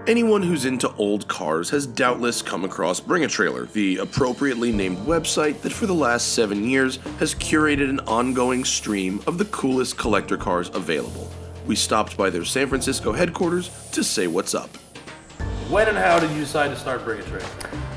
Anyone who's into old cars has doubtless come across Bring a Trailer, the appropriately named website that for the last 7 years has curated an ongoing stream of the coolest collector cars available. We stopped by their San Francisco headquarters to say what's up. When and how did you decide to start Bring a Trailer?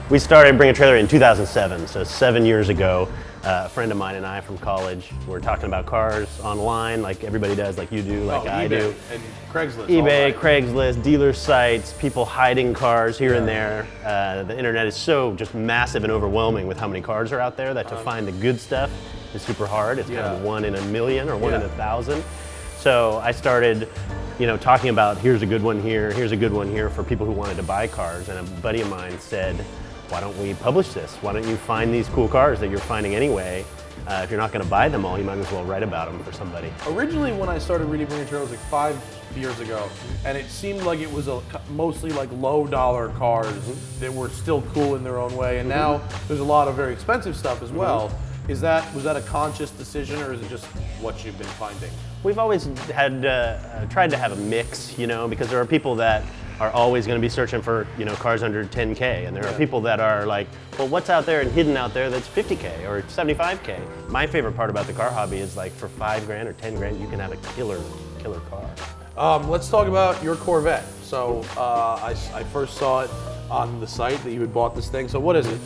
We started Bring a Trailer in 2007, so 7 years ago. A friend of mine and I from college were talking about cars online, like everybody does, like you do, like I do. And Craigslist. eBay, Craigslist, dealer sites, people hiding cars here and there. The internet is so just massive and overwhelming with how many cars are out there that to find the good stuff is super hard. It's kind of 1 in a million or 1 in 1,000. So I started, talking about here's a good one here, here's a good one here for people who wanted to buy cars. And a buddy of mine said, why don't we publish this? Why don't you find these cool cars that you're finding anyway? If you're not going to buy them all, you might as well write about them for somebody. Originally, when I started reading Bring a Trailer, it was like 5 years ago, and it seemed like it was mostly like low-dollar cars that were still cool in their own way. And now there's a lot of very expensive stuff as well. Was that a conscious decision, or is it just what you've been finding? We've always had tried to have a mix, because there are people that are always going to be searching for, cars under 10K, and there are people that are like, well, what's out there and hidden out there that's 50K or 75K? My favorite part about the car hobby is like for 5 grand or 10 grand, you can have a killer car. Let's talk about your Corvette. So I first saw it on the site that you had bought this thing. So what is it?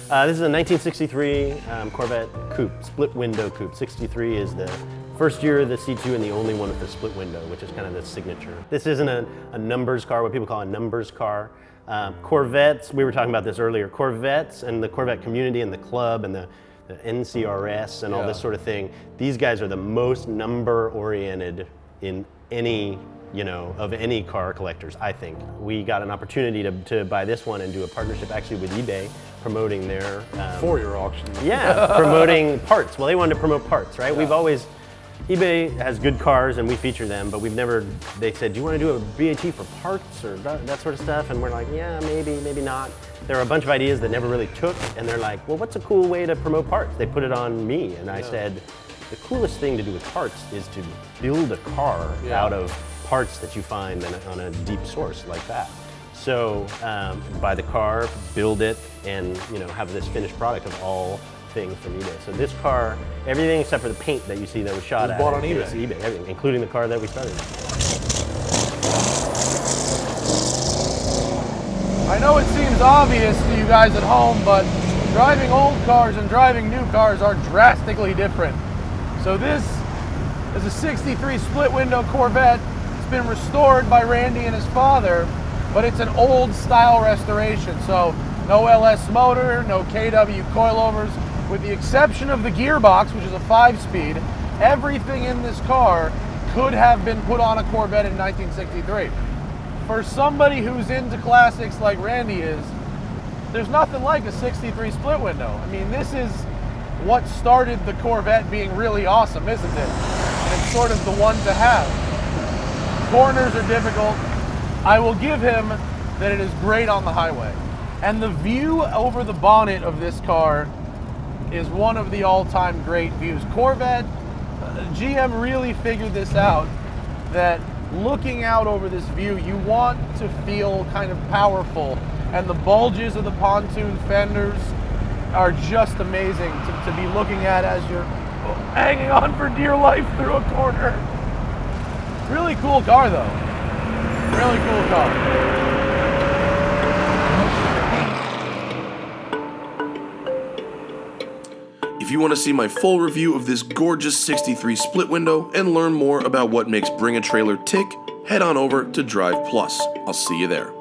This is a 1963 Corvette coupe, split window coupe. 63 is the first year of the C2 and the only one with the split window, which is kind of the signature. This isn't a numbers car, what people call a numbers car. Corvettes, we were talking about this earlier, Corvettes and the Corvette community and the club and the NCRS and all this sort of thing, these guys are the most number oriented in any, of any car collectors, I think. We got an opportunity to buy this one and do a partnership actually with eBay, promoting their... For your auction. Yeah, promoting parts. Well, they wanted to promote parts, right? Yeah. eBay has good cars and we feature them, but they said, do you want to do a BAT for parts or that sort of stuff? And we're like, yeah, maybe not. There are a bunch of ideas that never really took, and they're like, well, what's a cool way to promote parts? They put it on me, and I said, the coolest thing to do with parts is to build a car out of parts that you find on a deep source like that. So buy the car, build it, and have this finished product of all things from eBay. So this car, everything except for the paint that you see that was shot at, bought on eBay. is eBay, everything, including the car that we started with. I know it seems obvious to you guys at home, but driving old cars and driving new cars are drastically different. So this is a 63 split window Corvette. It's been restored by Randy and his father, but it's an old style restoration. So no LS motor, no KW coilovers, with the exception of the gearbox, which is a 5-speed. Everything in this car could have been put on a Corvette in 1963. For somebody who's into classics like Randy is, there's nothing like a 63 split window. I mean, this is what started the Corvette being really awesome, isn't it? And it's sort of the one to have. Corners are difficult. I will give him that it is great on the highway. And the view over the bonnet of this car is one of the all-time great views. Corvette, GM really figured this out, that looking out over this view, you want to feel kind of powerful. And the bulges of the pontoon fenders are just amazing to be looking at as you're hanging on for dear life through a corner. Really cool car though. Really cool car. If you want to see my full review of this gorgeous 63 split window and learn more about what makes Bring a Trailer tick, head on over to Drive Plus. I'll see you there.